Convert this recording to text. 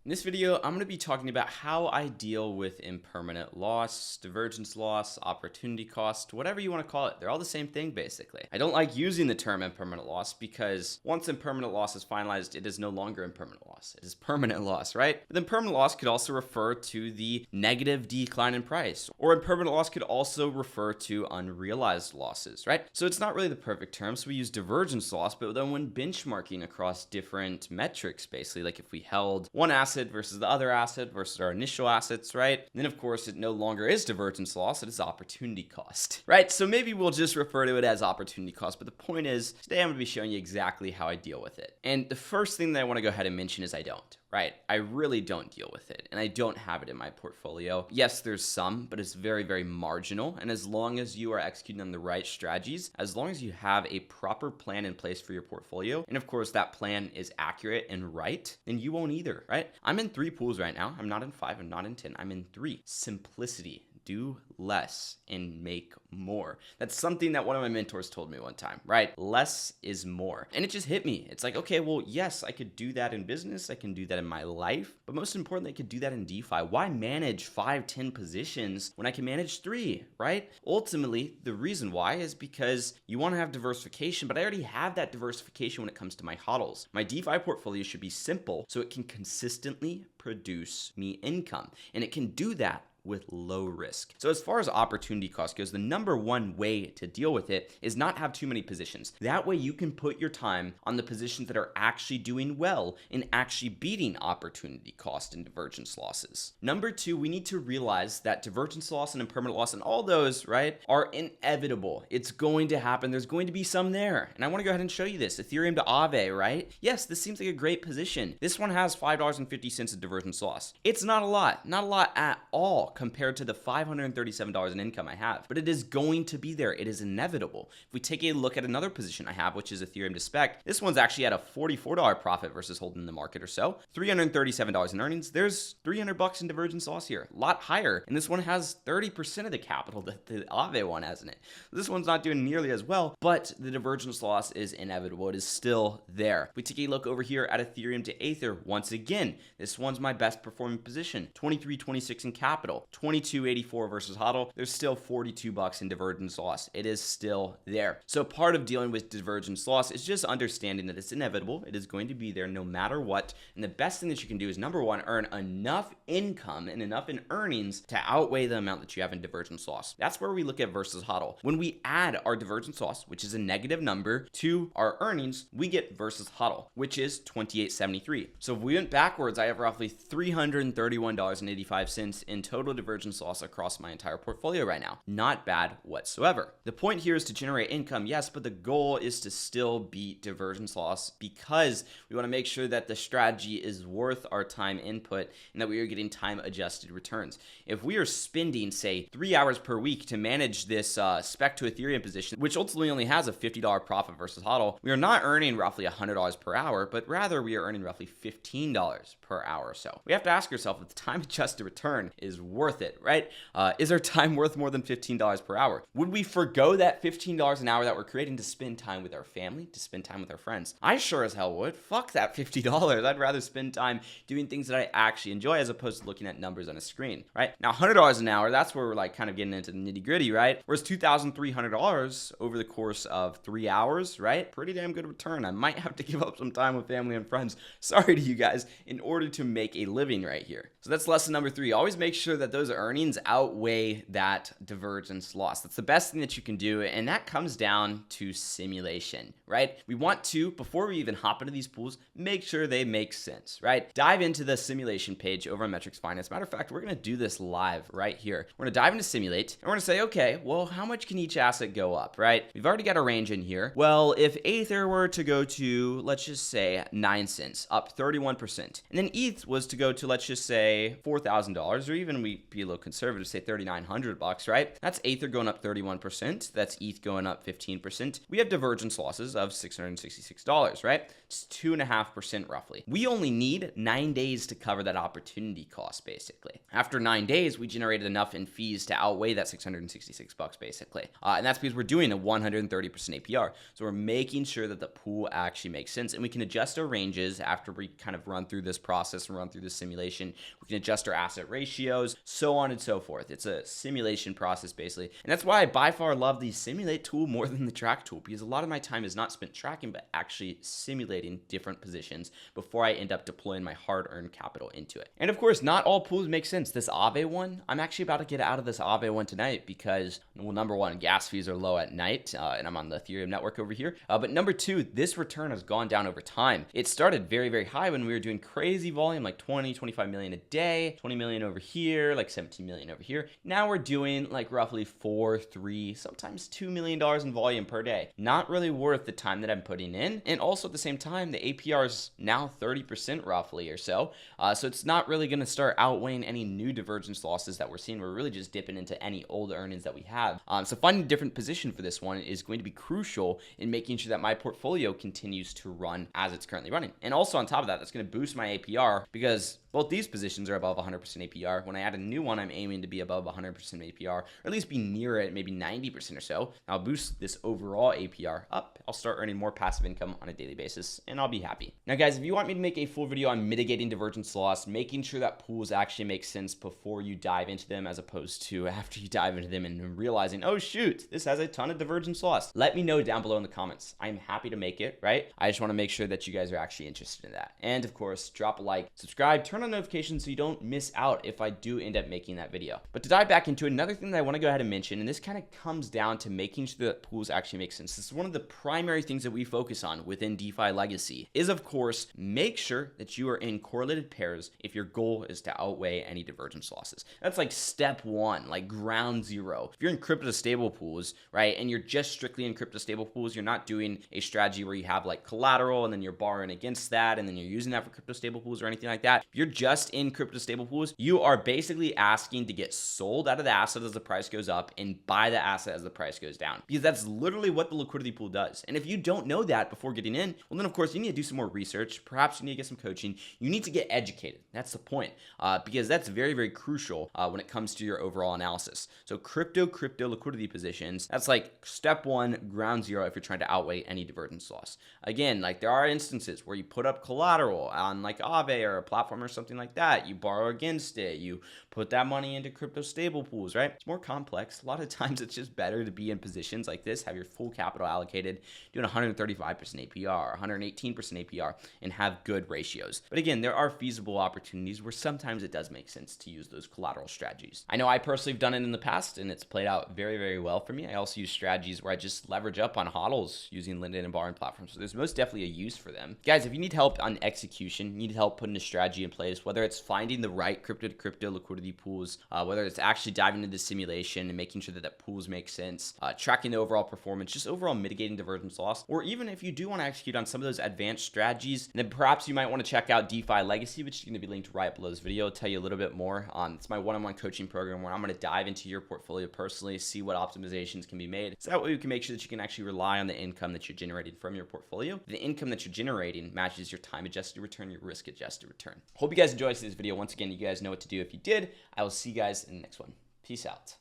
In this video, I'm going to be talking about how I deal with impermanent loss, divergence loss, opportunity cost, whatever you want to call it. They're all the same thing, basically. I don't like using the term impermanent loss because once impermanent loss is finalized, it is no longer impermanent loss. It is permanent loss, right? But impermanent loss could also refer to the negative decline in price, or impermanent loss could also refer to unrealized losses, right? So it's not really the perfect term, so we use divergence loss, but then when benchmarking across different metrics, basically, like if we held one asset versus the other asset versus our initial assets, right? And then of course it no longer is divergence loss, it is opportunity cost, right? So maybe we'll just refer to it as opportunity cost, but the point is today I'm going to be showing you exactly how I deal with it. And the first thing that I want to go ahead and mention is I don't. Right? I really don't deal with it, and I don't have it in my portfolio. Yes, there's some, but it's very, very marginal. And as long as you are executing on the right strategies, as long as you have a proper plan in place for your portfolio, and of course that plan is accurate and right, then you won't either, right? I'm in 3 pools right now. I'm not in 5, I'm not in 10, I'm in 3. Simplicity. Do less and make more. That's something that one of my mentors told me one time, right? Less is more. And it just hit me. It's like, okay, well, yes, I could do that in business. I can do that in my life. But most importantly, I could do that in DeFi. Why manage 5, 10 positions when I can manage 3, right? Ultimately, the reason why is because you want to have diversification, but I already have that diversification when it comes to my hodls. My DeFi portfolio should be simple so it can consistently produce me income. And it can do that with low risk. So as far as opportunity cost goes, the number one way to deal with it is not have too many positions. That way you can put your time on the positions that are actually doing well and actually beating opportunity cost and divergence losses. Number 2, we need to realize that divergence loss and impermanent loss and all those, right, are inevitable. It's going to happen. There's going to be some there. And I want to go ahead and show you this. Ethereum to Aave, right? Yes, this seems like a great position. This one has $5.50 of divergence loss. It's not a lot at all compared to the $537 in income I have, but it is going to be there. It is inevitable. If we take a look at another position I have, which is Ethereum to Spec, this one's actually at a $44 profit versus holding the market or so, $337 in earnings. There's $300 in divergence loss here, a lot higher. And this one has 30% of the capital that the Aave one has in it. This one's not doing nearly as well, but the divergence loss is inevitable. It is still there. If we take a look over here at Ethereum to Aether, once again, this one's my best performing position, 23.26 in capital. 22.84 versus hodl. There's still $42 in divergence loss. It is still there. So part of dealing with divergence loss is just understanding that it's inevitable. It is going to be there no matter what. And the best thing that you can do is, number 1, earn enough income and enough in earnings to outweigh the amount that you have in divergence loss. That's where we look at versus hodl. When we add our divergence loss, which is a negative number, to our earnings, we get versus hodl, which is 28.73. So if we went backwards, I have roughly $331.85 in total divergence loss across my entire portfolio right now. Not bad whatsoever. The point here is to generate income, yes, but the goal is to still beat divergence loss because we want to make sure that the strategy is worth our time input and that we are getting time adjusted returns. If we are spending, say, 3 hours per week to manage this spec to Ethereum position, which ultimately only has a $50 profit versus hodl, we are not earning roughly $100 per hour, but rather we are earning roughly $15 per hour or so. We have to ask ourselves if the time adjusted return is worth it, right? Is our time worth more than $15 per hour? Would we forgo that $15 an hour that we're creating to spend time with our family, to spend time with our friends? I sure as hell would. Fuck that $50. I'd rather spend time doing things that I actually enjoy as opposed to looking at numbers on a screen, right? Now, $100 an hour, that's where we're like kind of getting into the nitty gritty, right? Whereas $2,300 over the course of 3 hours, right? Pretty damn good return. I might have to give up some time with family and friends. Sorry to you guys, in order to make a living right here. So that's lesson number 3. Always make sure that those earnings outweigh that divergence loss. That's the best thing that you can do, and that comes down to simulation, right? We want to, before we even hop into these pools, make sure they make sense, right? Dive into the simulation page over on Metrics Finance. Matter of fact, we're going to do this live right here. We're going to dive into Simulate, and we're going to say, okay, well, how much can each asset go up, right? We've already got a range in here. Well, if Aether were to go to, let's just say, 9 cents, up 31%, and then ETH was to go to, let's just say, $4,000, or even we we be a little conservative, say $3,900, right? That's Aether going up 31%. That's ETH going up 15%. We have divergence losses of $666, right? It's 2.5% roughly. We only need 9 days to cover that opportunity cost, basically. After 9 days, we generated enough in fees to outweigh that $666, basically. And that's because we're doing a 130% APR. So we're making sure that the pool actually makes sense, and we can adjust our ranges after we kind of run through this process and run through this simulation. We can adjust our asset ratios, so on and so forth. It's a simulation process, basically. And that's why I by far love the simulate tool more than the track tool, because a lot of my time is not spent tracking, but actually simulating different positions before I end up deploying my hard-earned capital into it. And of course, not all pools make sense. This Aave one, I'm actually about to get out of this Aave one tonight because, well, number one, gas fees are low at night, and I'm on the Ethereum network over here. But number two, this return has gone down over time. It started very, very high when we were doing crazy volume, like 20, 25 million a day, 20 million over here, like 17 million over here. Now we're doing like roughly 4, 3, sometimes $2 million in volume per day. Not really worth the time that I'm putting in. And also at the same time, the APR is now 30% roughly or so. So it's not really going to start outweighing any new divergence losses that we're seeing. We're really just dipping into any old earnings that we have. So finding a different position for this one is going to be crucial in making sure that my portfolio continues to run as it's currently running. And also on top of that, that's going to boost my APR because both these positions are above 100% APR. When I add a new one, I'm aiming to be above 100% APR, or at least be near it, maybe 90% or so. I'll boost this overall APR up. I'll start earning more passive income on a daily basis, and I'll be happy. Now, guys, if you want me to make a full video on mitigating divergence loss, making sure that pools actually make sense before you dive into them, as opposed to after you dive into them and realizing, oh shoot, this has a ton of divergence loss, let me know down below in the comments. I'm happy to make it, right? I just want to make sure that you guys are actually interested in that. And of course, drop a like, subscribe, turn on notifications so you don't miss out if I do end up making that video. But to dive back into another thing that I want to go ahead and mention, and this kind of comes down to making sure that pools actually make sense. This is one of the primary things that we focus on within DeFi Legacy, is of course, make sure that you are in correlated pairs if your goal is to outweigh any divergence losses. That's like step one, like ground zero. If you're in crypto stable pools, right, and you're just strictly in crypto stable pools, you're not doing a strategy where you have like collateral and then you're borrowing against that and then you're using that for crypto stable pools or anything like that. If you're just in crypto stable pools, you are basically asking to get sold out of the asset as the price goes up and buy the asset as the price goes down, because that's literally what the liquidity pool does. And if you don't know that before getting in, well, then of course you need to do some more research. Perhaps you need to get some coaching. You need to get educated. That's the point, because that's very, very crucial when it comes to your overall analysis. So crypto liquidity positions, that's like step one, ground zero, if you're trying to outweigh any divergence loss. Again, like there are instances where you put up collateral on like Aave or a platform or something like that. You borrow against it. You put that money into crypto stable pools, right? It's more complex. A lot of times it's just better to be in positions like this, have your full capital allocated, doing 135% APR, 118% APR, and have good ratios. But again, there are feasible opportunities where sometimes it does make sense to use those collateral strategies. I know I personally have done it in the past, and it's played out very, very well for me. I also use strategies where I just leverage up on hodls using lending and borrowing platforms. So there's most definitely a use for them. Guys, if you need help on execution, you need help putting a strategy in place, whether it's finding the right crypto to crypto liquidity pools, whether it's actually diving into the simulation and making sure that pools make sense, tracking the overall performance, just overall mitigating divergence loss, or even if you do want to execute on some of those advanced strategies, then perhaps you might want to check out DeFi Legacy, which is going to be linked right below this video. I'll tell you a little bit more. It's my one-on-one coaching program where I'm going to dive into your portfolio personally, see what optimizations can be made, so that way you can make sure that you can actually rely on the income that you're generating from your portfolio. The income that you're generating matches your time-adjusted return, your risk-adjusted return. Hope you guys enjoyed this video. Once again, you guys know what to do. If you did, I will see you guys in the next one. Peace out.